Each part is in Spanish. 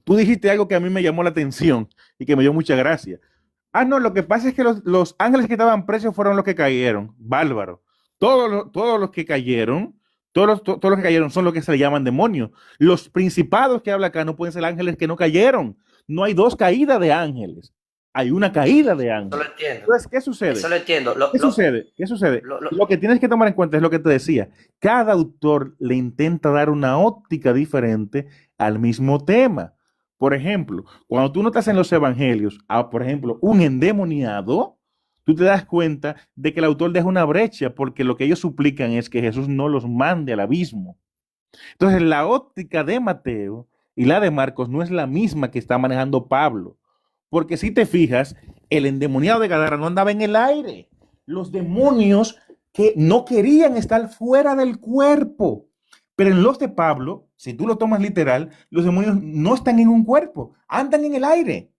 Tú dijiste algo que a mí me llamó la atención y que me dio mucha gracia. Ah, no, lo que pasa es que los ángeles que estaban presos fueron los que cayeron. Bárbaro. Todos los que cayeron, todos los que cayeron son los que se le llaman demonios. Los principados que habla acá no pueden ser ángeles que no cayeron. No hay dos caídas de ángeles. Hay una caída de Eso lo ángeles. entiendo. Entonces, ¿qué sucede? Eso lo entiendo. ¿Qué sucede? ¿Qué sucede? Lo, lo, Lo que tienes que tomar en cuenta es lo que te decía. Cada autor le intenta dar una óptica diferente al mismo tema. Por ejemplo, cuando tú notas en los evangelios, por ejemplo, un endemoniado, tú te das cuenta de que el autor deja una brecha porque lo que ellos suplican es que Jesús no los mande al abismo. Entonces, la óptica de Mateo y la de Marcos no es la misma que está manejando Pablo. Porque si te fijas, el endemoniado de Gadara no andaba en el aire. Los demonios que no querían estar fuera del cuerpo. Pero en los de Pablo, si tú lo tomas literal, los demonios no están en un cuerpo, andan en el aire.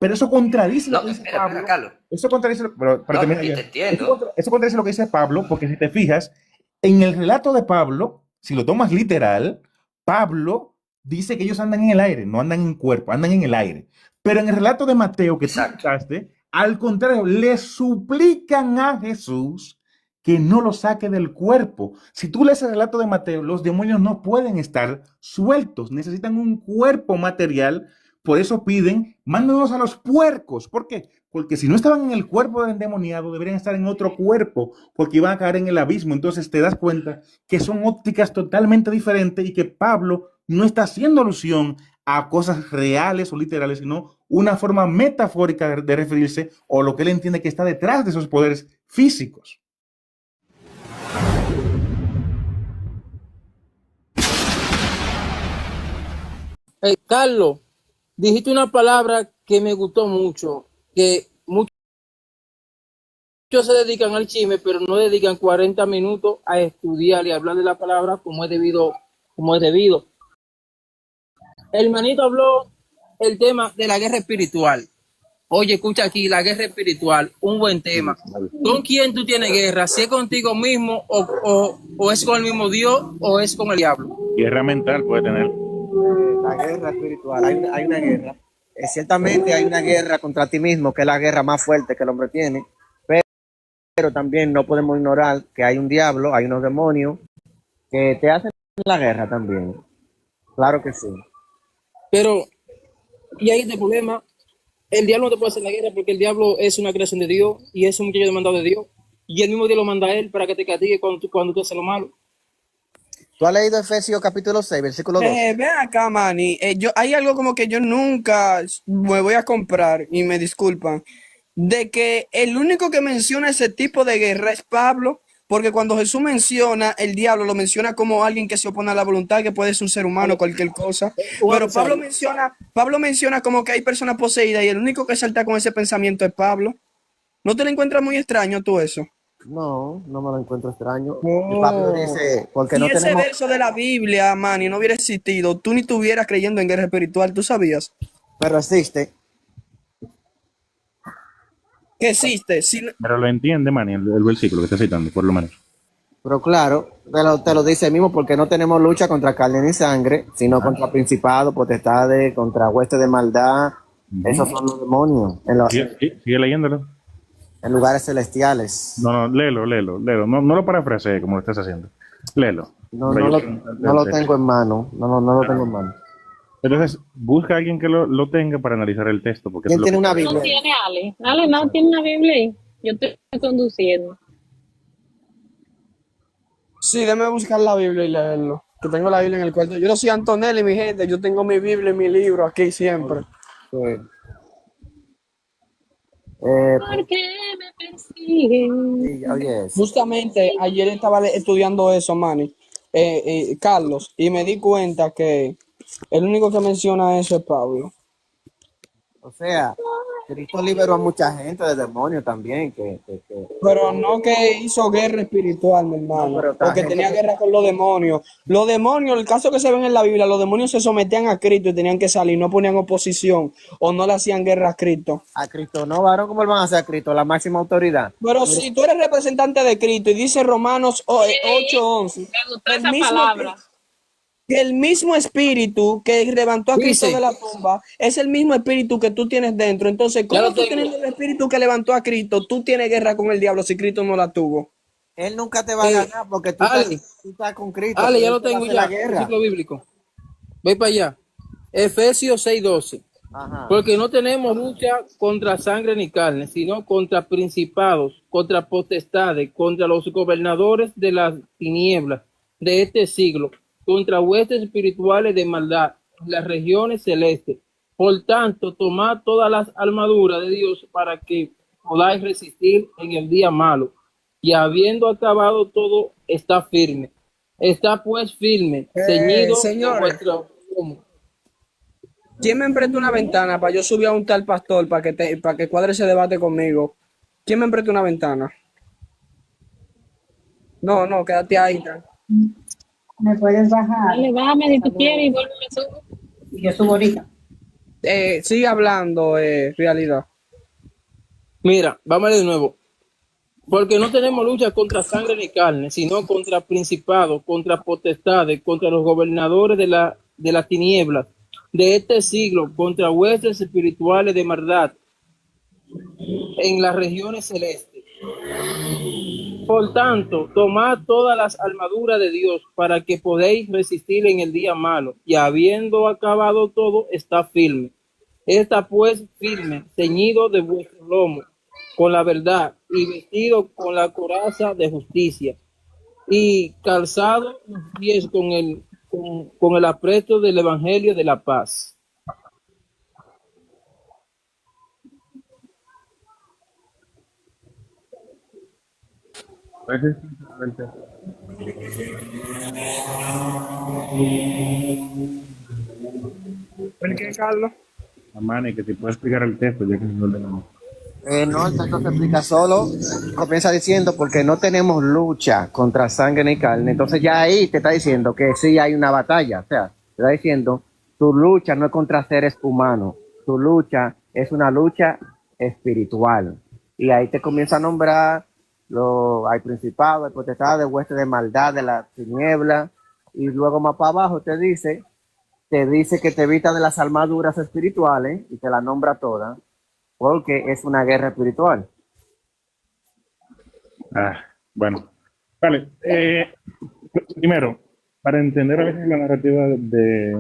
Pero eso contradice lo no, que dice espera, Pablo. Carlos. Eso contradice, No, terminar y ya. te entiendo. Eso contradice lo que dice Pablo, porque si te fijas, en el relato de Pablo, si lo tomas literal, Pablo dice que ellos andan en el aire, no andan en cuerpo, andan en el aire. Pero en el relato de Mateo que tú Exacto. citaste, al contrario, le suplican a Jesús que no lo saque del cuerpo. Si tú lees el relato de Mateo, los demonios no pueden estar sueltos, necesitan un cuerpo material. Por eso piden, mándanos a los puercos. ¿Por qué? Porque si no estaban en el cuerpo del endemoniado, deberían estar en otro cuerpo, porque iban a caer en el abismo. Entonces te das cuenta que son ópticas totalmente diferentes y que Pablo no está haciendo alusión a cosas reales o literales, sino una forma metafórica de referirse o lo que él entiende que está detrás de esos poderes físicos. Carlos, dijiste una palabra que me gustó mucho, que muchos se dedican al chisme, pero no dedican 40 minutos a estudiar y hablar de la palabra como es debido, como es debido. El manito habló el tema de la guerra espiritual. Oye, escucha aquí, la guerra espiritual, un buen tema. ¿Con quién tú tienes guerra? ¿Si es contigo mismo o es con el mismo Dios o es con el diablo? Guerra mental puede tener. La guerra espiritual, hay una guerra. Ciertamente hay una guerra contra ti mismo, que es la guerra más fuerte que el hombre tiene, pero también no podemos ignorar que hay un diablo, hay unos demonios que te hacen la guerra también. Claro que sí. Pero, y ahí está el problema. El diablo no te puede hacer la guerra porque el diablo es una creación de Dios y es un muchacho demandado de Dios. Y el mismo Dios lo manda a él para que te castigue cuando tú haces lo malo. ¿Tú has leído Efesios capítulo 6 versículo 2? Ven acá, Manny. Hay algo como que yo nunca me voy a comprar, y me disculpan, de que el único que menciona ese tipo de guerra es Pablo, porque cuando Jesús menciona el diablo, lo menciona como alguien que se opone a la voluntad, que puede ser un ser humano, cualquier cosa. Pero Pablo menciona como que hay personas poseídas y el único que salta con ese pensamiento es Pablo. ¿No te lo encuentras muy extraño tú eso? No, no me lo encuentro extraño. Y Pablo Oh. dice, porque Si no ese tenemos, verso de la Biblia, Manny, no hubiera existido, tú ni estuvieras creyendo en guerra espiritual, ¿tú sabías? pero existe. Que existe. Si, Pero lo entiende, Manny, el versículo que está citando, por lo menos. Pero claro, te lo dice mismo porque no tenemos lucha contra carne ni sangre, sino contra principados, potestades, contra huestes de maldad. Esos son los demonios Sigue leyéndolo. en lugares celestiales. No, léelo. No, no lo parafrasees como lo estás haciendo. Léelo. No lo tengo en mano. No lo tengo en mano. Entonces, busca a alguien que lo tenga para analizar el texto. Porque ¿Quién tiene una No Biblia? tiene Ale. Ale no tiene una Biblia ahí. Yo estoy conduciendo. sí, déjame buscar la Biblia y leerlo. Que tengo la Biblia en el cuarto. Yo no soy Antonelli, mi gente. Yo tengo mi Biblia y mi libro aquí siempre. Sí. ¿Por qué me persiguen? Sí, oye, Justamente ayer estaba estudiando eso, Manny, Carlos, y me di cuenta que el único que menciona eso es Pablo. o sea, Cristo liberó a mucha gente de demonios también. Pero no que hizo guerra espiritual, mi hermano, No, pero porque gente tenía guerra con los demonios. Los demonios, el caso que se ven en la Biblia, los demonios se sometían a Cristo y tenían que salir, no ponían oposición o no le hacían guerra a Cristo. a Cristo no, varón, ¿cómo le van a hacer a Cristo? La máxima autoridad. Pero si tú eres representante de Cristo y dice Romanos 8:11, Me gustó el esa mismo, palabra. que el mismo espíritu que levantó a Cristo de Dice, la tumba es el mismo espíritu que tú tienes dentro. Entonces, ya ¿cómo lo tú tengo. teniendo el espíritu que levantó a Cristo, tú tienes guerra con el diablo si Cristo no la tuvo? Él nunca te va a Eh, ganar porque Ale, tú estás con Cristo, Ale, pero ya él lo te va a tengo hacer la ya. guerra. Versículo bíblico. Ve para allá. Efesios 6:12. Ajá. Porque no tenemos lucha contra sangre ni carne, sino contra principados, contra potestades, contra los gobernadores de las tinieblas de este siglo, contra huestes espirituales de maldad en las regiones celestes. Por tanto, tomad todas las armaduras de Dios para que podáis resistir en el día malo. Y habiendo acabado todo, está firme. Está pues firme, ceñido de Señores, vuestro lomo. ¿quién me presta una ventana para yo subir a un tal pastor para que cuadre ese debate conmigo? ¿Quién me presta una ventana? No, no, quédate ahí. Me puedes bajar. Dale, bájame si Hasta tú quieres y luego. vuelve a subir. Y yo subo ahorita. Sigue hablando, realidad. Mira, vamos de nuevo. Porque no tenemos lucha contra sangre ni carne, sino contra principados, contra potestades, contra los gobernadores de las tinieblas de este siglo, contra huestes espirituales de maldad en las regiones celestes. Por tanto, tomad todas las armaduras de Dios para que podáis resistir en el día malo, y habiendo acabado todo, está firme. Está pues firme, ceñido de vuestro lomo, con la verdad, y vestido con la coraza de justicia, y calzado los pies con el apresto del evangelio de la paz. Pues es simplemente ¿Por qué, Carlos? la mano y que si puede explicar el texto, ya que no lo tenemos. No, el texto se explica solo. Comienza diciendo porque no tenemos lucha contra sangre ni carne. Entonces ya ahí te está diciendo que sí hay una batalla. O sea, te está diciendo, tu lucha no es contra seres humanos. Tu lucha es una lucha espiritual. Y ahí te comienza a nombrar, hay principados, hay potestades, huestes de maldad, de la tiniebla. Y luego más para abajo te dice que te evita de las armaduras espirituales y te la nombra todas porque es una guerra espiritual. Bueno, vale. Primero, para entender a veces la narrativa de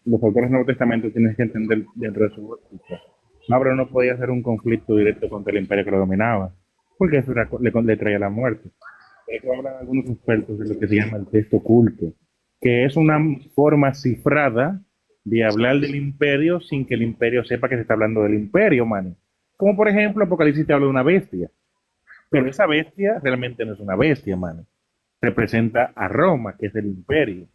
los autores del Nuevo Testamento, tienes que entender dentro de su óptica. Pablo no podía hacer un conflicto directo contra el imperio que lo dominaba, porque eso le traía la muerte. Eso hablan algunos expertos de lo que se llama el texto oculto, que es una forma cifrada de hablar del imperio sin que el imperio sepa que se está hablando del imperio, mano. Como por ejemplo, Apocalipsis te habla de una bestia, pero esa bestia realmente no es una bestia, mano. Representa a Roma, que es el imperio.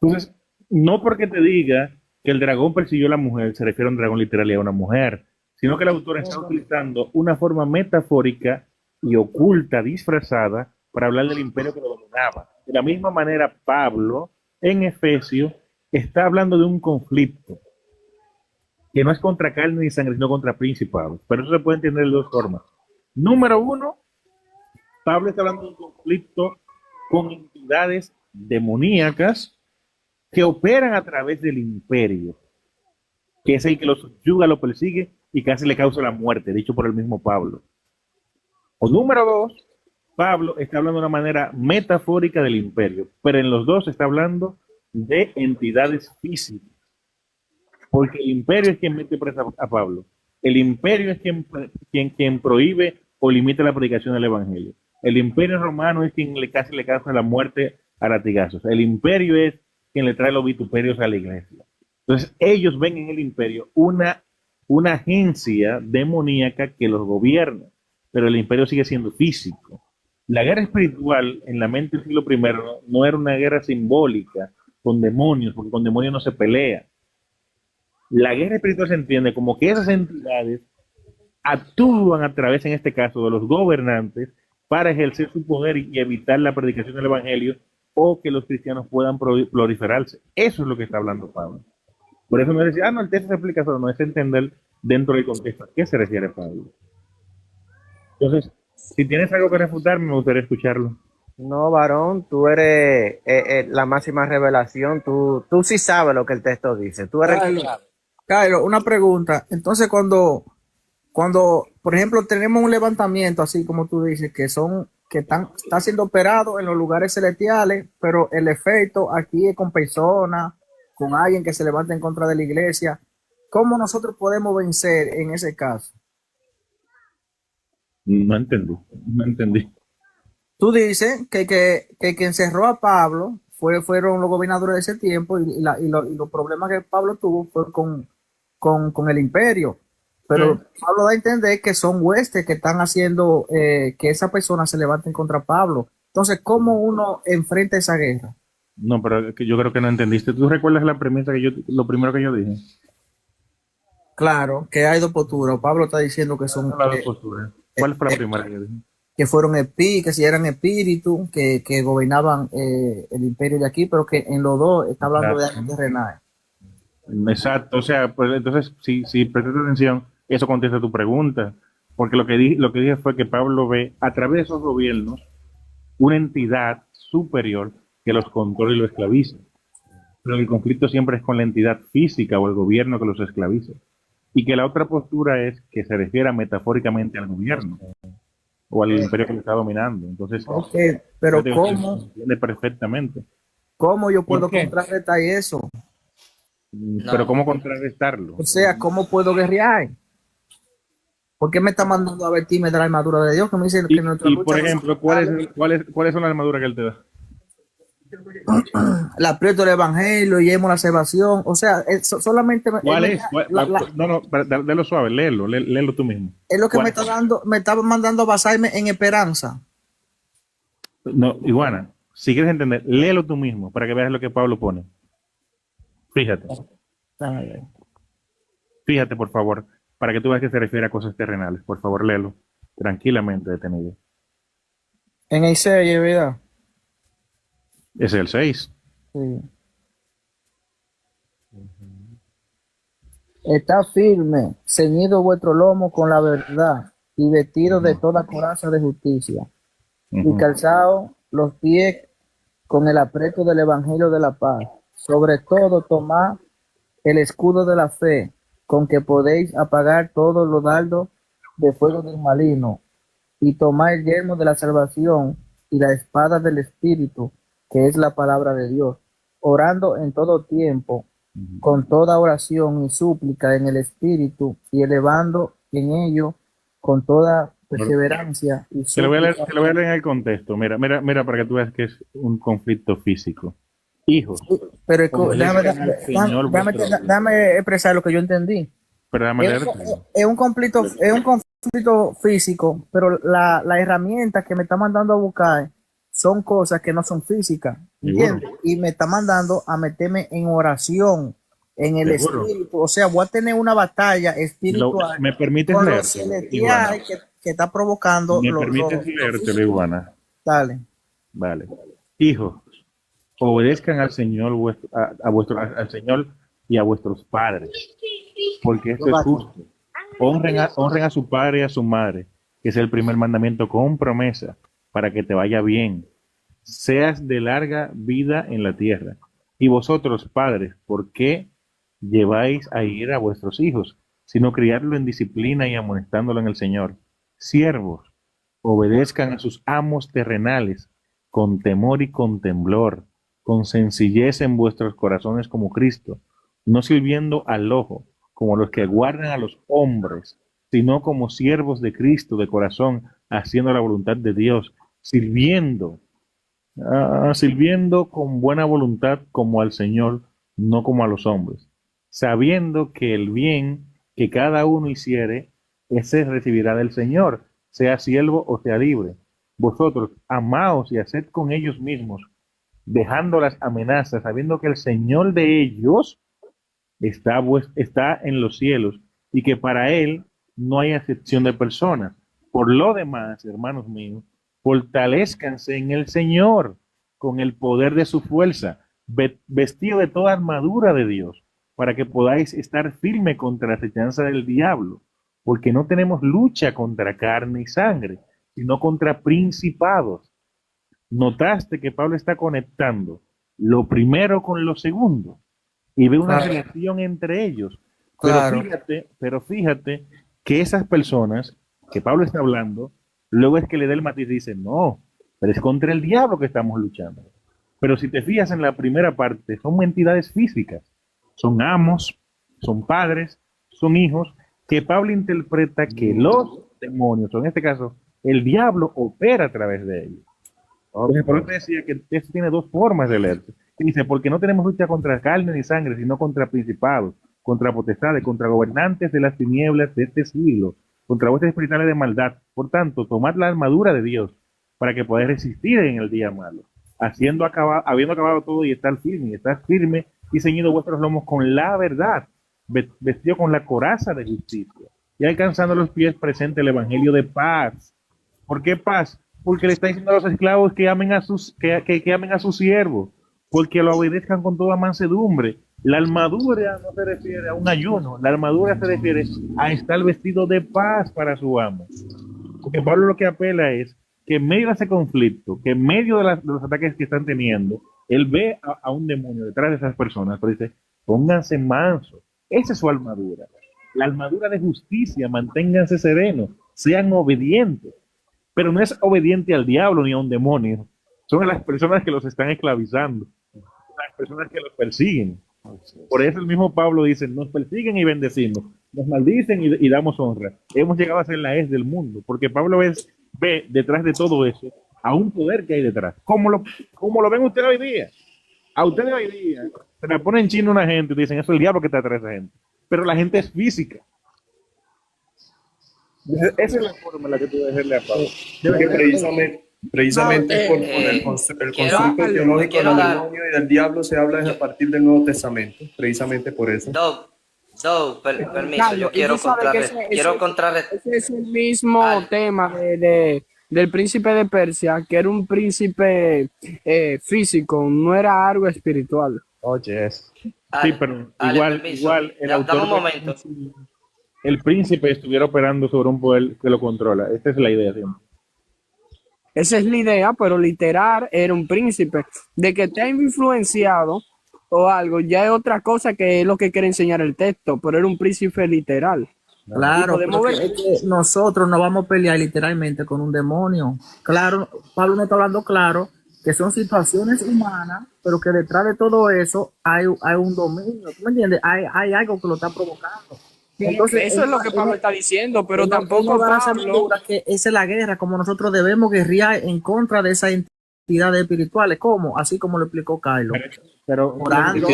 Entonces, no porque te diga que el dragón persiguió a la mujer, se refiere a un dragón literal y a una mujer, sino que el autor está utilizando una forma metafórica y oculta, disfrazada, para hablar del imperio que lo dominaba. De la misma manera, Pablo, en Efesios, está hablando de un conflicto que no es contra carne ni sangre, sino contra principados. Pero eso se puede entender de dos formas. Número uno, Pablo está hablando de un conflicto con entidades demoníacas que operan a través del imperio, que es el que lo subyuga, lo persigue y casi le causa la muerte, dicho por el mismo Pablo. O número dos, Pablo está hablando de una manera metafórica del imperio, pero en los dos está hablando de entidades físicas, porque el imperio es quien mete presa a Pablo. El imperio es quien prohíbe o limita la predicación del evangelio. El imperio romano es quien casi le causa la muerte a latigazos. El imperio es quien le trae los vituperios a la iglesia. Entonces, ellos ven en el imperio una agencia demoníaca que los gobierna, pero el imperio sigue siendo físico. La guerra espiritual en la mente del siglo I no era una guerra simbólica con demonios, porque con demonios no se pelea. La guerra espiritual se entiende como que esas entidades actúan a través, en este caso, de los gobernantes para ejercer su poder y evitar la predicación del evangelio o que los cristianos puedan proliferarse. Eso es lo que está hablando Pablo. Por eso me decía, no, el texto se explica solo, no es entender dentro del contexto a qué se refiere Pablo. Entonces, si tienes algo que refutar, me gustaría escucharlo. No, varón, tú eres la máxima revelación. Tú sí sabes lo que el texto dice. Tú eres el que Carlos, sabe. Carlos, una pregunta. Entonces, cuando, por ejemplo, tenemos un levantamiento, así como tú dices, está siendo operado en los lugares celestiales, pero el efecto aquí es con personas, con alguien que se levanta en contra de la iglesia. ¿Cómo nosotros podemos vencer en ese caso? No entendí, no entendí. Tú dices que quien cerró a Pablo fueron los gobernadores de ese tiempo y los problemas que Pablo tuvo fue con el imperio. Pero Mm. Pablo da a entender que son huestes que están haciendo que esa persona se levanten contra Pablo. Entonces, ¿cómo uno enfrenta esa guerra? No, pero es que yo creo que no entendiste. ¿Tú recuerdas la premisa lo primero que yo dije? Claro, que hay dos posturas. Pablo está diciendo que ¿Cuáles son son las dos posturas? ¿Cuál fue la primera que yo dije? que fueron que si eran espíritus que gobernaban el imperio de aquí, pero que en los dos está hablando de algo Exacto. terrenal. Exacto, o sea, pues entonces, si prestas atención, eso contesta tu pregunta, porque lo que dije fue que Pablo ve a través de esos gobiernos una entidad superior que los controla y los esclaviza, pero el conflicto siempre es con la entidad física o el gobierno que los esclaviza, y que la otra postura es que se refiera metafóricamente al gobierno o al imperio que lo está dominando, entonces, Ok, yo pero te digo, se entiende perfectamente. ¿cómo yo ¿Por puedo qué? contrarrestar eso? Pero ¿cómo contrarrestarlo? O sea, ¿cómo puedo guerrear? ¿Por qué me está mandando a vestirme de la armadura de Dios? Que me dice que nuestra Por lucha no es ejemplo, contra ¿cuáles son las armaduras que él te da? el aprieto del evangelio y hemos la salvación. O sea, solamente ¿Cuál es? No, no, délo suave, léelo tú mismo. es lo que me ¿Cuál? está dando, me está mandando a basarme en esperanza. No, Iguana, si quieres entender, léelo tú mismo para que veas lo que Pablo pone. Fíjate, fíjate, por favor, para que tú veas que se refiere a cosas terrenales. Por favor, léelo tranquilamente, detenido. En Isaías, ¿verdad? Ese es el 6. Sí. Está firme, ceñido vuestro lomo con la verdad y vestido de toda coraza de justicia y calzado los pies con el apreto del evangelio de la paz. Sobre todo tomad el escudo de la fe, con que podéis apagar todos los dardos de fuego del maligno, y tomad el yelmo de la salvación y la espada del Espíritu, que es la palabra de Dios, orando en todo tiempo, con toda oración y súplica en el Espíritu, y elevando en ello con toda perseverancia y súplica. Te lo voy a leer en el contexto. Mira, para que tú veas que es un conflicto físico. Hijos, Pero obedezcan al Señor vuestro Dios. déjame expresar lo que yo entendí. Pero déjame Es, leerte. es un conflicto físico, pero la herramienta que me está mandando a buscar son cosas que no son físicas, Seguro, ¿entiendes? Y me está mandando a meterme en oración, en el seguro. espíritu. O sea, voy a tener una batalla espiritual ¿Me permites con los leértelo, Iguana? celestiales que está provocando ¿Me permites lo leértelo, físico. Iguana? Dale. Vale. Hijos, obedezcan al Señor, al Señor y a vuestros padres, porque esto es justo. Honren a su padre y a su madre, que es el primer mandamiento con promesa, para que te vaya bien, seas de larga vida en la tierra. Y vosotros, padres, ¿por qué lleváis a ir a vuestros hijos, sino criarlo en disciplina y amonestándolo en el Señor? Siervos, obedezcan a sus amos terrenales con temor y con temblor, con sencillez en vuestros corazones como Cristo, no sirviendo al ojo, como los que guardan a los hombres, sino como siervos de Cristo de corazón, haciendo la voluntad de Dios, sirviendo, sirviendo con buena voluntad como al Señor, no como a los hombres, sabiendo que el bien que cada uno hiciere, ese recibirá del Señor, sea siervo o sea libre. Vosotros amaos y haced con ellos mismos, dejando las amenazas, sabiendo que el Señor de ellos está en los cielos y que para Él no hay acepción de personas. Por lo demás, hermanos míos, fortalezcanse en el Señor con el poder de su fuerza, vestido de toda armadura de Dios, para que podáis estar firme contra la acechanza del diablo, porque no tenemos lucha contra carne y sangre, sino contra principados Notaste que Pablo está conectando lo primero con lo segundo y ve una Claro. relación entre ellos. Claro. Pero fíjate que esas personas que Pablo está hablando, luego es que le da el matiz y dice, no, pero es contra el diablo que estamos luchando. Pero si te fijas en la primera parte, son entidades físicas, son amos, son padres, son hijos, que Pablo interpreta que los demonios, o en este caso, el diablo opera a través de ellos. Entonces, por eso te decía que esto tiene dos formas de leerse. Y dice, porque no tenemos lucha contra carne ni sangre, sino contra principados, contra potestades, contra gobernantes de las tinieblas de este siglo, contra huestes espirituales de maldad. Por tanto, tomad la armadura de Dios para que podáis resistir en el día malo, habiendo acabado todo y estar firme y ceñido vuestros lomos con la verdad, vestido con la coraza de justicia y alcanzando los pies presente el evangelio de paz. ¿Por qué paz? Porque le está diciendo a los esclavos que amen a que amen a sus siervos, porque lo obedezcan con toda mansedumbre. La armadura no se refiere a un ayuno, la armadura se refiere a estar vestido de paz para su amo. Porque Pablo lo que apela es que en medio de ese conflicto, que en medio de los ataques que están teniendo, él ve a un demonio detrás de esas personas, pero dice, pónganse mansos. Esa es su armadura. La armadura de justicia, manténganse serenos, sean obedientes. Pero no es obediente al diablo ni a un demonio. Son a las personas que los están esclavizando, las personas que los persiguen. Por eso el mismo Pablo dice, nos persiguen y bendecimos, nos maldicen y damos honra. Hemos llegado a ser la es del mundo, porque Pablo ve detrás de todo eso a un poder que hay detrás. ¿Cómo lo ven ustedes hoy día? A ustedes hoy día se le pone en chino una gente y dicen, eso es el diablo que está detrás de esa gente. Pero la gente es física. Esa es la forma en la que tú debes verle a Pablo. Que precisamente por el concepto teológico del demonio y del diablo se habla desde a partir del Nuevo Testamento, precisamente por eso. Permiso, Carlos, yo y quiero tú sabes que quiero contrarrestar. ese es el mismo tema del príncipe de Persia, que era un príncipe físico, no era algo espiritual. Oye, sí, pero igual el Dame autor un momento. el príncipe estuviera operando sobre un poder que lo controla. Esta es la idea siempre. Esa es la idea, pero literal era un príncipe. De que esté influenciado o algo, ya es otra cosa que es lo que quiere enseñar el texto, pero era un príncipe literal. Claro, podemos pero ver- es que nosotros no vamos a pelear literalmente con un demonio. Claro, Pablo no está hablando claro que son situaciones humanas, pero que detrás de todo eso hay un dominio. ¿Tú me entiendes? Hay algo que lo está provocando. Entonces, Eso es lo que Pablo está diciendo, pero él no tampoco va a hacer Pablo. figura que esa es la guerra, como nosotros debemos guerrear en contra de esas entidades espirituales. ¿Cómo? Así como lo explicó Carlos. Pero Orando.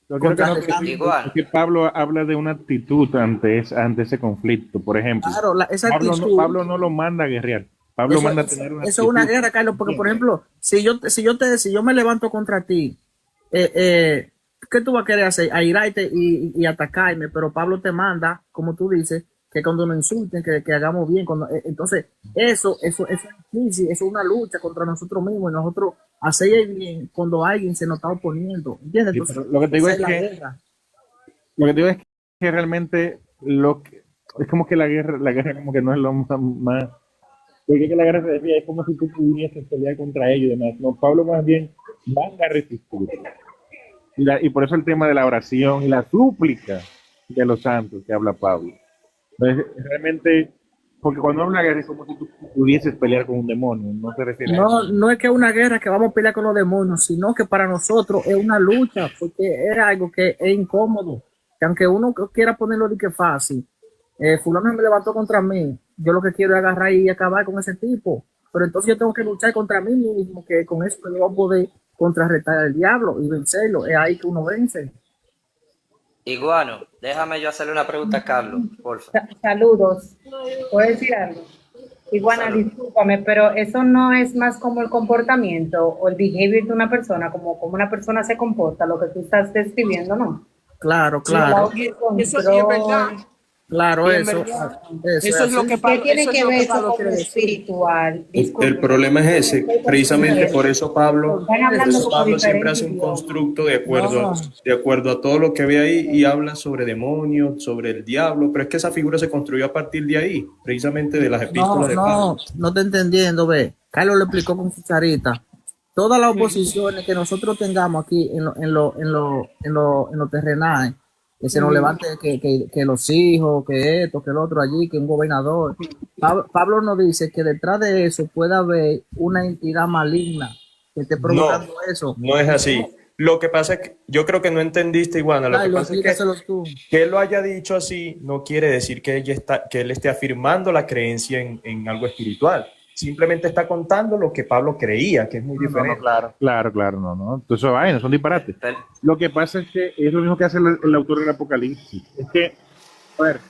lo que no Igual. es que Pablo habla de una actitud ante ese conflicto. Por ejemplo, Claro, esa Pablo actitud. Pablo no lo manda a guerrear. Pablo Eso, manda a tener una eso es una actitud. guerra, Carlos, porque por ejemplo, si yo me levanto contra ti, ¿qué tú vas a querer hacer? Airarte y atacarme, pero Pablo te manda, como tú dices, que cuando nos insulten, que hagamos bien. Entonces, eso es difícil, eso es una lucha contra nosotros mismos y nosotros hacer bien cuando alguien se nos está oponiendo. ¿Entiendes? Sí, Entonces, pero lo que te digo esa es la que guerra. Lo que te digo es que realmente es como que la guerra como que no es lo más porque que la guerra se decía, es como si tú pudieses pelear contra ellos y demás. No, Pablo más bien manda a resistir. Y por eso el tema de la oración y la súplica de los santos que habla Pablo. Entonces, realmente, porque cuando habla de guerra es como si tú pudieses pelear con un demonio, no se refiere a eso. No es que es una guerra que vamos a pelear con los demonios, sino que para nosotros es una lucha, porque es algo que es incómodo. Que aunque uno quiera ponerlo de que fácil, fulano me levantó contra mí, yo lo que quiero es agarrar y acabar con ese tipo. Pero entonces yo tengo que luchar contra mí mismo, que con eso yo voy a poder contrarrestar al diablo y vencerlo. Es ahí que uno vence. Iguano, déjame yo hacerle una pregunta a Carlos, porfa. Saludos. ¿Puedo decir algo? Iguana, Salud. discúlpame, pero eso no es más como el comportamiento o el behavior de una persona, como una persona se comporta, lo que tú estás describiendo, ¿no? Claro, La claro. autorcontrol, Eso sí es verdad. Claro, Y en eso, verdad, eso eso es lo así. que ¿Qué Pablo, tiene eso es que lo ver que eso Pablo con quiere lo decir. espiritual? El Disculpen, problema es ese. Precisamente por eso Pablo, están por hablando eso como Pablo siempre diferentes hace un idiomas. constructo No, de acuerdo a todo lo que ve ahí y habla sobre demonios, sobre el diablo, pero es que esa figura se construyó a partir de ahí, precisamente de las epístolas de Pablo. no te entendiendo, ve. Carlos lo explicó con cucharita. Todas las oposiciones que nosotros tengamos aquí en lo terrenal, que se nos levante que los hijos, que esto, que el otro allí, que un gobernador. Pablo nos dice que detrás de eso puede haber una entidad maligna que esté No, provocando eso. no es así. Lo que pasa es que yo creo que no entendiste, Iguana. Lo que Carlos, pasa es explícaselo tú. que él lo haya dicho así no quiere decir que, que él esté afirmando la creencia en algo espiritual. Simplemente está contando lo que Pablo creía, que es muy diferente. Claro, no. Entonces, eso vaina, son disparates. Pero- Lo que pasa es que es lo mismo que hace el autor del Apocalipsis. Es que, a ver,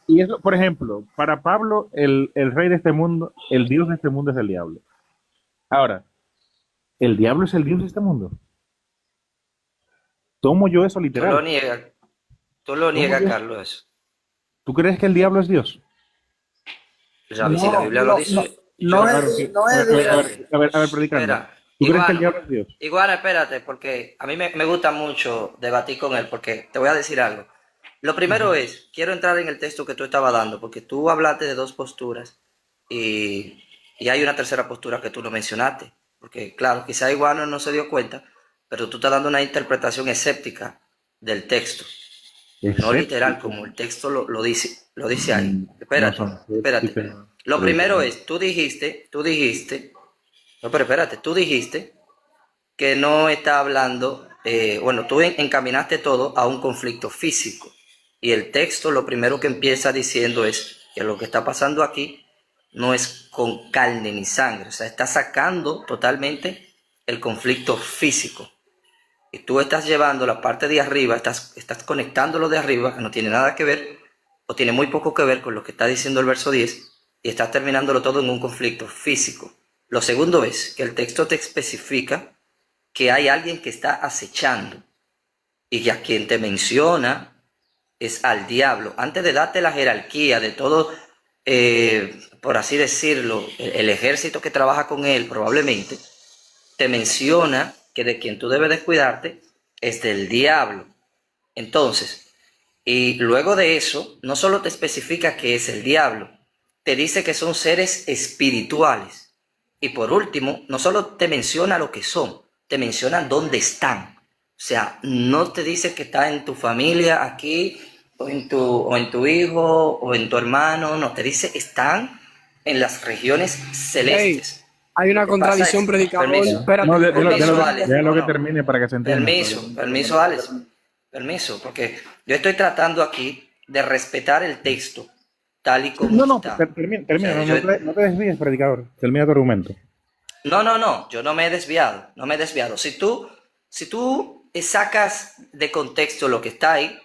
y eso, por ejemplo, para Pablo, el rey de este mundo, el Dios de este mundo es el diablo. Ahora, ¿el diablo es el Dios de este mundo? Tomo yo eso tú lo literal. niegas, tú lo Tomo niegas, yo. Carlos, eso. ¿Tú crees que el diablo es Dios? Si la Biblia lo dice, yo No A no. ver, es, no es Espérate, predicando. espera. ¿Tú crees que el Iguana, diablo es Dios? Iguana, espérate, porque a mí me gusta mucho debatir con él, porque te voy a decir algo. Lo primero es, quiero entrar en el texto que tú estabas dando, porque tú hablaste de dos posturas y hay una tercera postura que tú no mencionaste. Porque, claro, quizá Iguana no se dio cuenta, pero tú estás dando una interpretación escéptica del texto, no literal, como el texto lo dice ahí. No Espérate, son espérate. escépticas, Lo pero primero es, tú dijiste, no, pero espérate, tú dijiste que no está hablando, bueno, tú encaminaste todo a un conflicto físico. Y el texto lo primero que empieza diciendo es que lo que está pasando aquí no es con carne ni sangre, o sea, está sacando totalmente el conflicto físico. Y tú estás llevando la parte de arriba, estás conectando lo de arriba, que no tiene nada que ver, o tiene muy poco que ver con lo que está diciendo el verso 10, y estás terminándolo todo en un conflicto físico. Lo segundo es que el texto te especifica que hay alguien que está acechando y que a quien te menciona es al diablo. Antes de darte la jerarquía de todo, por así decirlo, el ejército que trabaja con él probablemente, te menciona que de quien tú debes descuidarte es del diablo. Entonces, y luego de eso, no solo te especifica que es el diablo, te dice que son seres espirituales. Y por último, no solo te menciona lo que son, te menciona dónde están. O sea, no te dice que está en tu familia aquí, o en tu hijo, o en tu hermano, no, te dice están en las regiones celestes. Hay una Lo que pasa contradicción, es, predicador. permiso, Espérate. No, permiso, Alex, déjalo que no. termine para que se entienda. Permiso, Alex. Permiso, porque yo estoy tratando aquí de respetar el texto tal y como No, está. termina, O sea, no te desvíes, predicador. Termina tu argumento. no, yo no me he desviado, no me he desviado. Si tú sacas de contexto lo que está ahí,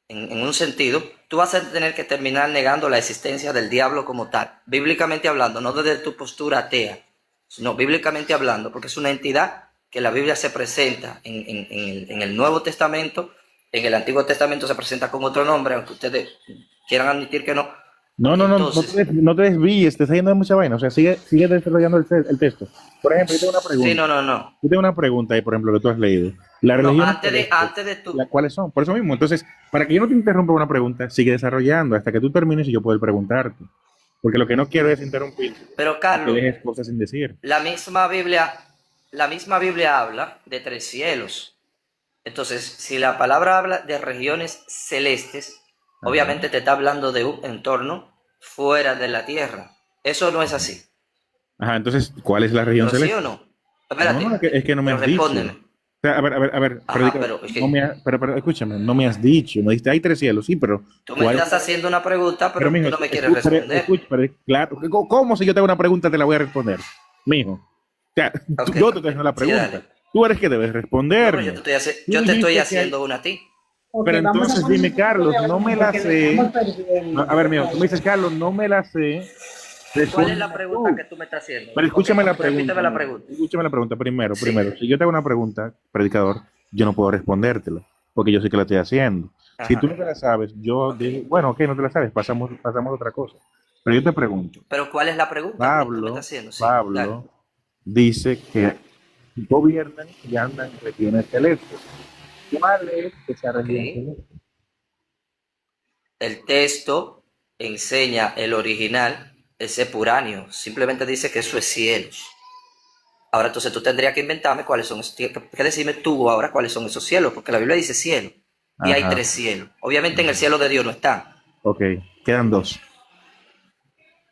en un sentido, tú vas a tener que terminar negando la existencia del diablo como tal, bíblicamente hablando, no desde tu postura atea, sino bíblicamente hablando, porque es una entidad que la Biblia se presenta en el Nuevo Testamento, en el Antiguo Testamento se presenta con otro nombre, aunque ustedes quieran admitir que no. Entonces, No te desvíes, te está yendo de mucha vaina. O sea, sigue desarrollando el texto. Por ejemplo, yo tengo una pregunta. sí, no. Yo tengo una pregunta ahí, por ejemplo, que tú has leído. Las No, religiones antes de tú. ¿cuáles son? Por eso mismo. Entonces, para que yo no te interrumpa una pregunta, sigue desarrollando hasta que tú termines y yo pueda preguntarte. Porque lo que no quiero es interrumpir. Pero Que Carlos, dejes cosas sin decir. la misma Biblia habla de 3 cielos. Entonces, si la palabra habla de regiones celestes, obviamente te está hablando de un entorno fuera de la tierra. Eso no es así. Ajá, entonces, ¿cuál es la región ¿Pero sí celeste? o no? Espérate. No, es que no me Pero has dicho. respóndeme. O sea, a ver, Ajá, predicador, pero es que pero escúchame, no me has dicho. Me dijiste, hay 3 cielos, sí, pero tú me ¿cuál? estás haciendo una pregunta, pero mijo, tú no me quieres responder. claro, ¿cómo si yo te hago una pregunta te la voy a responder? Mijo, o sea, Ok, yo te estoy haciendo la sí, pregunta. dale. Tú eres que debes No, pero responderme. yo te estoy Tú dijiste estoy que haciendo una a ti. Pero Ok, vamos a entonces poner dime, un poco Carlos, de no me orden la porque nos sé. estamos perdiendo. A ver, mijo, tú me dices, Carlos, no me la sé. ¿Cuál es Respóndeme la pregunta tú. que tú me estás haciendo? Pero escúchame Ok, la repíteme pregunta. la pregunta. Escúchame la pregunta primero. Sí. Si yo te hago una pregunta, predicador, yo no puedo respondértela, porque yo sé que la estoy haciendo. Si tú Ajá. no te la sabes, yo digo, bueno, ok, no te la sabes, pasamos a otra cosa. Pero yo te pregunto, Pero ¿cuál es la pregunta que tú me estás Pablo, haciendo? Sí, dale. Pablo dice que gobiernan y andan en regiones celestes. ¿Cuál es esa Ok. región celeste? El texto enseña el original, ese Epuráneo. Simplemente dice que eso es cielos. Ahora entonces tú tendrías que inventarme cuáles son esos, que decirme tú ahora cuáles son esos cielos, porque la Biblia dice cielo y hay Ajá, 3 cielos. Obviamente en el cielo de Dios no están. ok, quedan dos,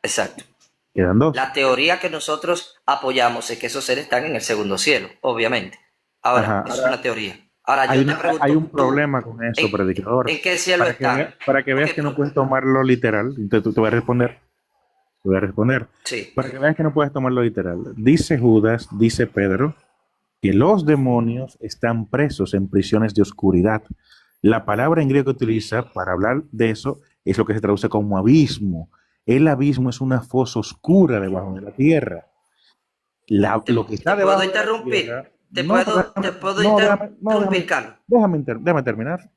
Exacto. quedan dos. La teoría que nosotros apoyamos es que esos seres están en el segundo cielo, obviamente. Ahora, Ajá, eso es una teoría. Ahora hay, yo te hay pregunto, un tú, problema con eso, ¿en, predicador. en qué cielo están? Para que Ok, veas que no puedes tomarlo literal, entonces tú te voy a responder, te voy a responder. sí. Para que veas que no puedes tomarlo literal. Dice Judas, dice Pedro, que los demonios están presos en prisiones de oscuridad. La palabra en griego que utiliza para hablar de eso es lo que se traduce como abismo. El abismo es una fosa oscura debajo de la tierra. ¿Te, Lo que está te puedo debajo de la tierra, interrumpir? no, Te puedo no, interrumpir, Carlos? déjame terminar.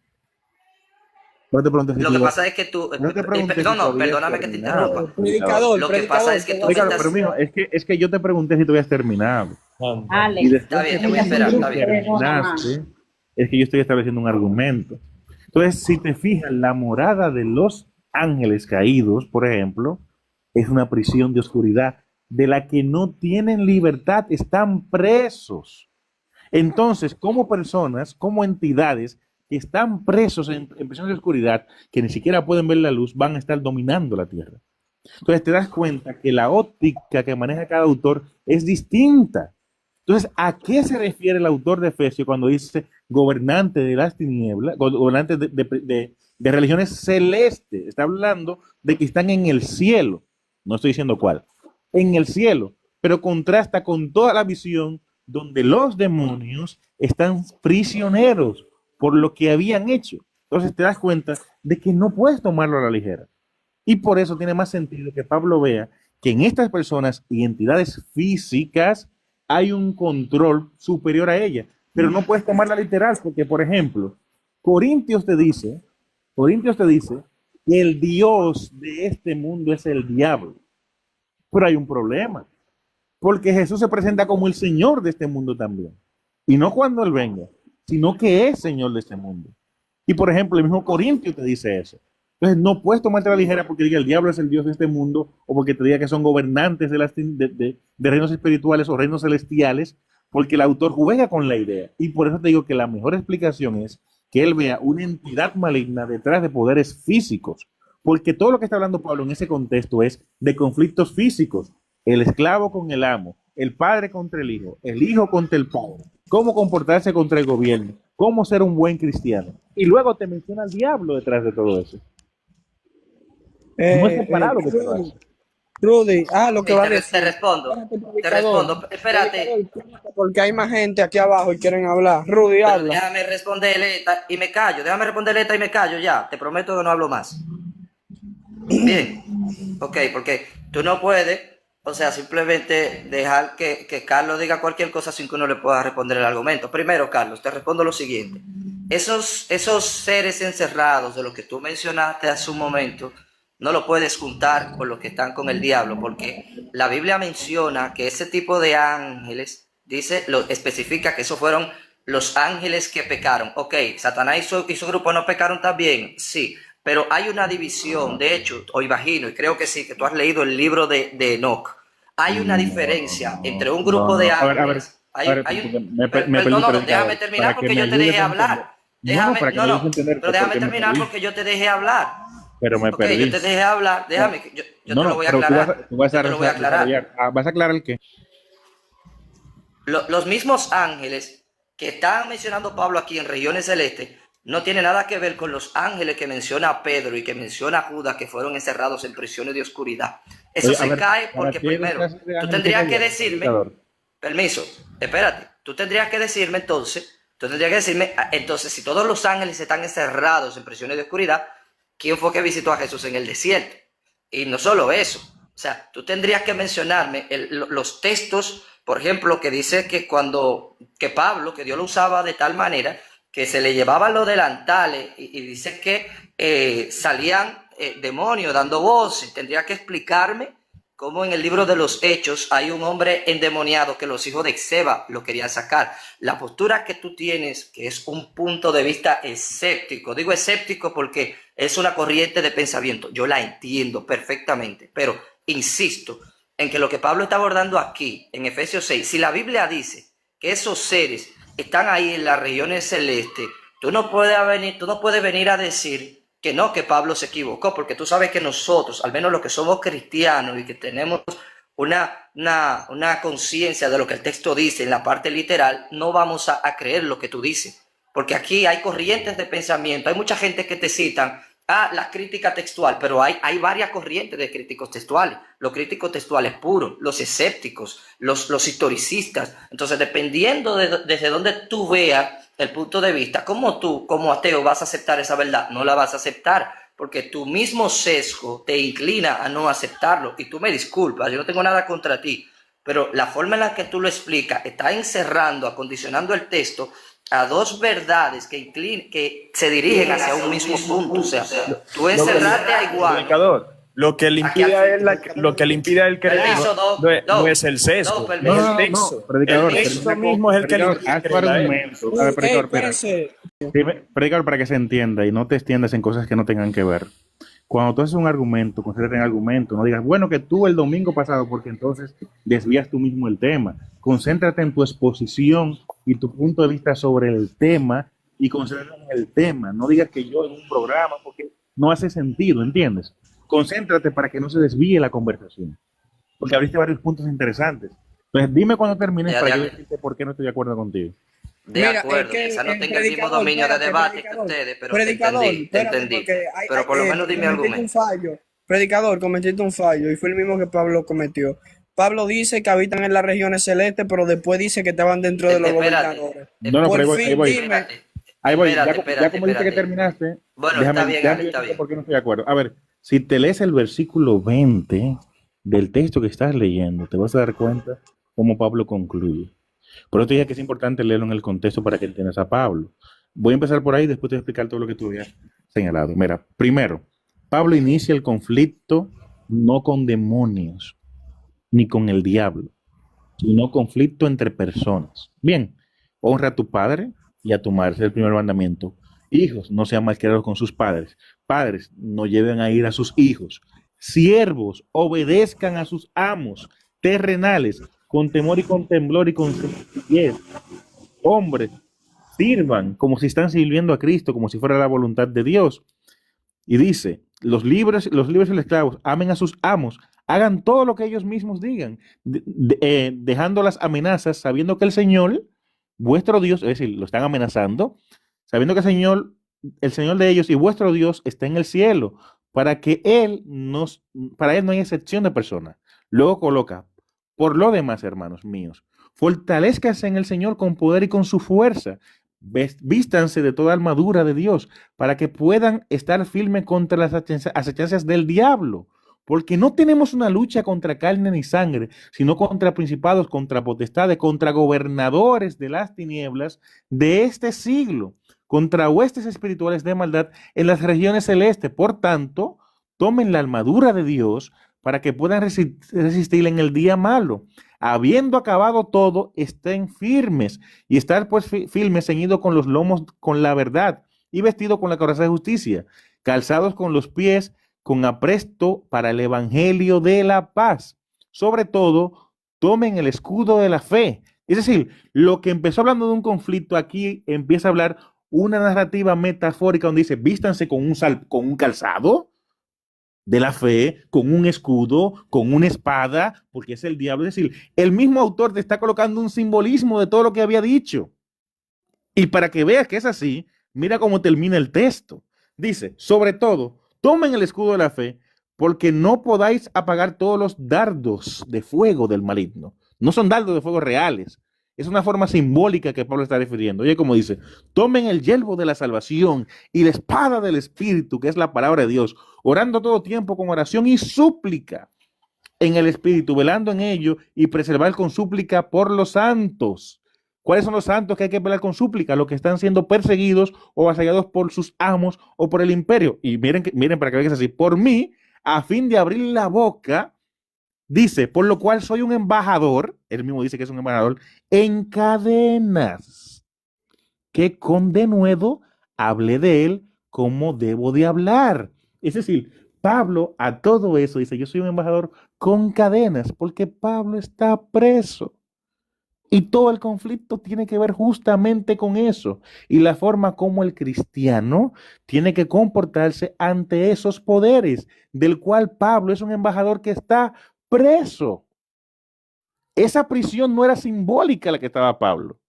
No te preguntes si Lo tú que ya, pasa es que tú, no te pregunté no, si tú no, habías perdóname que te terminado, interrumpa. predicador. Predicador, Lo que pasa predicador, es que te tú voy me a Ricardo, estás, pero interrumpir. mijo, es que yo te pregunté si tú habías terminado. Y Alex, está después que bien, te tú voy a ella esperar, siempre está te bien. dejo jamás. terminaste, es que yo estoy estableciendo un argumento. Entonces, si te fijas, la morada de los ángeles caídos, por ejemplo, es una prisión de oscuridad de la que no tienen libertad, están presos. Entonces, como personas, como entidades que están presos en prisiones de oscuridad, que ni siquiera pueden ver la luz, van a estar dominando la tierra. Entonces te das cuenta que la óptica que maneja cada autor es distinta. Entonces, ¿a qué se refiere el autor de Efesios cuando dice gobernante de las tinieblas, gobernante de religiones celestes? Está hablando de que están en el cielo. No estoy diciendo cuál. En el cielo. Pero contrasta con toda la visión donde los demonios están prisioneros por lo que habían hecho. Entonces te das cuenta de que no puedes tomarlo a la ligera. Y por eso tiene más sentido que Pablo vea que en estas personas y entidades físicas hay un control superior a ella. Pero no puedes tomarla literal, porque, por ejemplo, Corintios te dice, Corintios te dice que el Dios de este mundo es el diablo. Pero hay un problema, porque Jesús se presenta como el Señor de este mundo también. Y no cuando Él venga, sino que es Señor de este mundo. Y por ejemplo, el mismo Corintio te dice eso. Entonces no puedes tomarte la ligera porque diga el diablo es el Dios de este mundo o porque te diga que son gobernantes de reinos espirituales o reinos celestiales, porque el autor juega con la idea. Y por eso te digo que la mejor explicación es que él vea una entidad maligna detrás de poderes físicos. Porque todo lo que está hablando Pablo en ese contexto es de conflictos físicos. El esclavo con el amo, el padre contra el hijo contra el padre, cómo comportarse contra el gobierno, cómo ser un buen cristiano. Y luego te menciona el diablo detrás de todo eso. No es separado que te lo Rudy, hace. Rudy, lo que Sí, va a te decir. respondo, Espérate, te predicador. respondo. Espérate, Predicador, porque hay más gente aquí abajo y quieren hablar. Rudy, pero habla. déjame responderle y me callo. Déjame responderle esta y me callo ya. Te prometo que no hablo más. Bien, ok, porque tú no puedes, o sea, simplemente dejar que Carlos diga cualquier cosa sin que uno le pueda responder el argumento. Primero, Carlos, te respondo lo siguiente. Esos seres encerrados de los que tú mencionaste hace un momento, no lo puedes juntar con los que están con el diablo, porque la Biblia menciona que ese tipo de ángeles, dice, lo especifica que esos fueron los ángeles que pecaron. Ok, Satanás y su grupo no pecaron también, sí, pero hay una división. De hecho, o imagino, y creo que sí, que tú has leído el libro de Enoch. Hay una diferencia entre un grupo de A ver, ángeles. me perdí, No, predicador. déjame terminar Para que porque me yo te ayudes dejé a entender. hablar. Para que me ayudes a entender, Pero déjame porque me terminar perdí. porque yo te dejé hablar. Pero me Ok, perdí. yo te dejé hablar. Déjame, que yo te lo voy a pero aclarar. tú vas Yo a te lo voy a aclarar. desarrollar. ¿Vas a aclarar el qué? Los mismos ángeles que están mencionando Pablo aquí en regiones celestes no tiene nada que ver con los ángeles que menciona Pedro y que menciona Judas, que fueron encerrados en prisiones de oscuridad. Eso Oye, a se ver, cae ¿para porque qué primero, clases de tú ángeles tendrías se que cayeron, decirme, predicador? permiso, espérate, tú tendrías que decirme entonces, entonces, si todos los ángeles están encerrados en prisiones de oscuridad, ¿quién fue que visitó a Jesús en el desierto? Y no solo eso, o sea, tú tendrías que mencionarme los textos, por ejemplo, que dice que que Pablo, que Dios lo usaba de tal manera que se le llevaban los delantales y dice que salían demonios dando voces. Tendría que explicarme cómo en el libro de los Hechos hay un hombre endemoniado que los hijos de Seba lo querían sacar. La postura que tú tienes, que es un punto de vista escéptico, digo escéptico porque es una corriente de pensamiento, yo la entiendo perfectamente, pero insisto en que lo que Pablo está abordando aquí, en Efesios 6, si la Biblia dice que esos seres están ahí en las regiones celestes, tú no puedes venir a decir que no, que Pablo se equivocó, porque tú sabes que nosotros, al menos los que somos cristianos y que tenemos una conciencia de lo que el texto dice en la parte literal, no vamos a creer lo que tú dices, porque aquí hay corrientes de pensamiento, hay mucha gente que te citan la crítica textual, pero hay varias corrientes de críticos textuales, los críticos textuales puros, los escépticos, los historicistas. Entonces, dependiendo desde donde tú veas el punto de vista, ¿cómo tú como ateo vas a aceptar esa verdad? No la vas a aceptar, porque tu mismo sesgo te inclina a no aceptarlo. Y tú me disculpas, yo no tengo nada contra ti, pero la forma en la que tú lo explicas está encerrando, acondicionando el texto a dos verdades que se dirigen hacia un mismo punto. O sea, tú encerrarte a igual. Predicador, lo que le impide a él, lo que le impide a él creer no es el sesgo, es el texto. Predicador, El texto mismo es el que le impide haz tu creer a él. argumento. A ver, predicador, espera. Espérense. Predicador, para que se entienda y no te extiendas en cosas que no tengan que ver. Cuando tú haces un argumento, concéntrate en argumento, no digas, bueno, que tú el domingo pasado, porque entonces desvías tú mismo el tema. Concéntrate en tu exposición y tu punto de vista sobre el tema y concéntrate en el tema. No digas que yo en un programa, porque no hace sentido, ¿entiendes? Concéntrate para que no se desvíe la conversación, porque abriste varios puntos interesantes. Entonces, dime cuando termines para yo decirte por qué no estoy de acuerdo contigo. De Mira, acuerdo, es que quizás no el tenga el mismo predicador, dominio de espérate, debate que predicador, ustedes, pero predicador, te espérate, entendí. porque Pero por lo menos dime cometiste un argumento. fallo. Predicador, cometiste un fallo y fue el mismo que Pablo cometió. Pablo dice que habitan en las regiones celestes, pero después dice que estaban dentro de los Espérate, gobernadores. No, no, Por pero fin, dime. espérate. Ahí voy. Espérate, Ya como dice que espérate. terminaste, Bueno, déjame, está bien, déjame Ale, está decirte bien. por qué no estoy de acuerdo. A ver, si te lees el versículo 20 del texto que estás leyendo, te vas a dar cuenta cómo Pablo concluye. Por eso te dije que es importante leerlo en el contexto para que entiendas a Pablo. Voy a empezar por ahí y después te voy a explicar todo lo que tú habías señalado. Mira, primero, Pablo inicia el conflicto no con demonios ni con el diablo, sino conflicto entre personas. Bien, honra a tu padre y a tu madre, ese es el primer mandamiento. Hijos, no sean malcriados con sus padres. Padres, no lleven a ir a sus hijos. Siervos, obedezcan a sus amos terrenales con temor y con temblor y con sencillez. Hombres, sirvan como si están sirviendo a Cristo, como si fuera la voluntad de Dios. Y dice, los libres y los esclavos, amen a sus amos, hagan todo lo que ellos mismos digan, dejando las amenazas, sabiendo que el Señor, vuestro Dios, es decir, lo están amenazando, sabiendo que el Señor de ellos y vuestro Dios está en el cielo, para que para Él no hay excepción de persona. Luego coloca, por lo demás, hermanos míos, fortalezcanse en el Señor con poder y con su fuerza. Vístanse de toda armadura de Dios para que puedan estar firmes contra las acechanzas del diablo, porque no tenemos una lucha contra carne ni sangre, sino contra principados, contra potestades, contra gobernadores de las tinieblas de este siglo, contra huestes espirituales de maldad en las regiones celestes. Por tanto, tomen la armadura de Dios para que puedan resistir en el día malo. Habiendo acabado todo, estén firmes y estar pues firmes, ceñidos con los lomos con la verdad y vestidos con la coraza de justicia, calzados con los pies con apresto para el evangelio de la paz. Sobre todo, tomen el escudo de la fe. Es decir, lo que empezó hablando de un conflicto, aquí empieza a hablar una narrativa metafórica donde dice, vístanse con un calzado de la fe, con un escudo, con una espada, porque es el diablo. Es decir, el mismo autor te está colocando un simbolismo de todo lo que había dicho. Y para que veas que es así, mira cómo termina el texto. Dice, sobre todo, tomen el escudo de la fe, porque no podáis apagar todos los dardos de fuego del maligno. No son dardos de fuego reales. Es una forma simbólica que Pablo está refiriendo. Oye, como dice, tomen el yelmo de la salvación y la espada del Espíritu, que es la palabra de Dios, orando todo tiempo con oración y súplica en el Espíritu, velando en ello y preservar con súplica por los santos. ¿Cuáles son los santos que hay que pelear con súplica? Los que están siendo perseguidos o avasallados por sus amos o por el imperio. Y miren para que vean que es así. Por mí, a fin de abrir la boca, dice, por lo cual soy un embajador, él mismo dice que es un embajador, en cadenas, que con denuedo hable de él como debo de hablar. Es decir, Pablo a todo eso dice, yo soy un embajador con cadenas, porque Pablo está preso. Y todo el conflicto tiene que ver justamente con eso y la forma como el cristiano tiene que comportarse ante esos poderes, del cual Pablo es un embajador que está preso. Esa prisión no era simbólica la que estaba Pablo.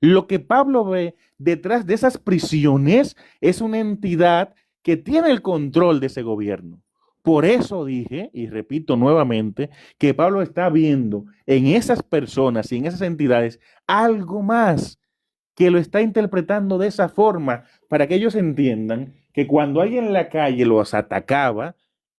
Lo que Pablo ve detrás de esas prisiones es una entidad que tiene el control de ese gobierno. Por eso dije, y repito nuevamente, que Pablo está viendo en esas personas y en esas entidades algo más, que lo está interpretando de esa forma para que ellos entiendan que cuando alguien en la calle los atacaba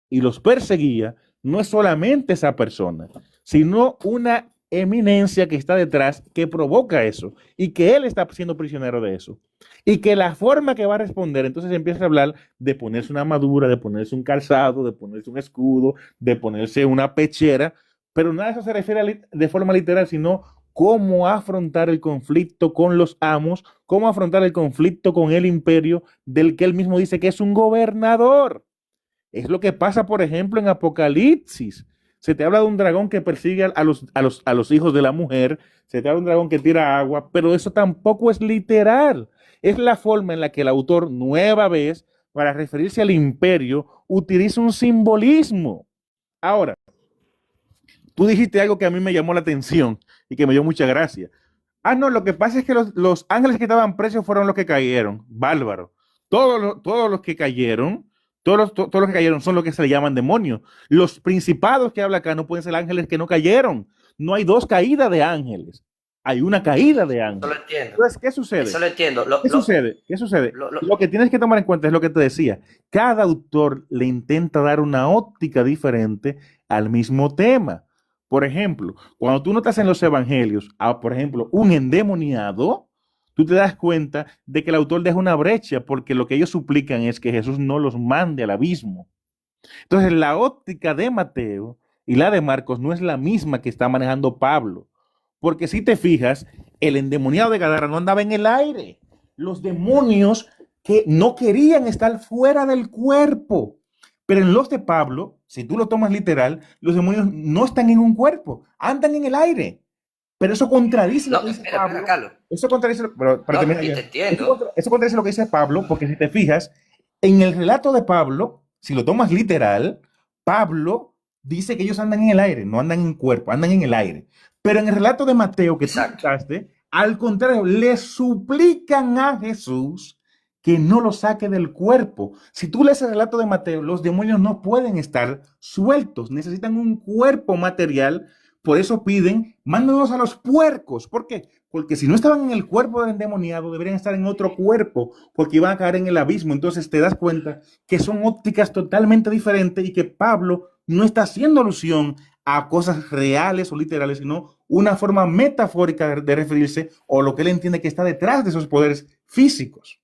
y los perseguía, no es solamente esa persona, sino una eminencia que está detrás que provoca eso y que él está siendo prisionero de eso. Y que la forma que va a responder, entonces empieza a hablar de ponerse una armadura, de ponerse un calzado, de ponerse un escudo, de ponerse una pechera, pero nada de eso se refiere de forma literal, sino cómo afrontar el conflicto con los amos, cómo afrontar el conflicto con el imperio del que él mismo dice que es un gobernador. Es lo que pasa, por ejemplo, en Apocalipsis. Se te habla de un dragón que persigue a los hijos de la mujer, se te habla de un dragón que tira agua, pero eso tampoco es literal. Es la forma en la que el autor, nueva vez, para referirse al imperio, utiliza un simbolismo. Ahora, tú dijiste algo que a mí me llamó la atención y que me dio mucha gracia. Ah, no, lo que pasa es que los ángeles que estaban presos fueron los que cayeron. Bárbaro. Todos los que cayeron, todos los que cayeron son los que se le llaman demonios. Los principados que habla acá no pueden ser ángeles que no cayeron. No hay dos caídas de ángeles. Hay una caída de Eso ángeles. lo entiendo. Entonces, ¿qué sucede? Eso lo entiendo. ¿Qué sucede? ¿Qué sucede? Lo que tienes que tomar en cuenta es lo que te decía. Cada autor le intenta dar una óptica diferente al mismo tema. Por ejemplo, cuando tú notas en los evangelios, por ejemplo, un endemoniado, tú te das cuenta de que el autor deja una brecha porque lo que ellos suplican es que Jesús no los mande al abismo. Entonces, la óptica de Mateo y la de Marcos no es la misma que está manejando Pablo. Porque si te fijas, el endemoniado de Gadara no andaba en el aire. Los demonios que no querían estar fuera del cuerpo. Pero en los de Pablo, si tú lo tomas literal, los demonios no están en un cuerpo, andan en el aire. Pero eso contradice lo que dice Pablo. Carlos. Eso contradice, Te entiendo. eso contradice lo que dice Pablo, porque si te fijas, en el relato de Pablo, si lo tomas literal, Pablo dice que ellos andan en el aire, no andan en cuerpo, andan en el aire. Pero en el relato de Mateo que tú citaste, al contrario, le suplican a Jesús que no lo saque del cuerpo. Si tú lees el relato de Mateo, los demonios no pueden estar sueltos, necesitan un cuerpo material, por eso piden, mándanos a los puercos. ¿Por qué? Porque si no estaban en el cuerpo del endemoniado, deberían estar en otro cuerpo, porque iban a caer en el abismo. Entonces te das cuenta que son ópticas totalmente diferentes y que Pablo no está haciendo alusión a cosas reales o literales, sino una forma metafórica de referirse o lo que él entiende que está detrás de esos poderes físicos.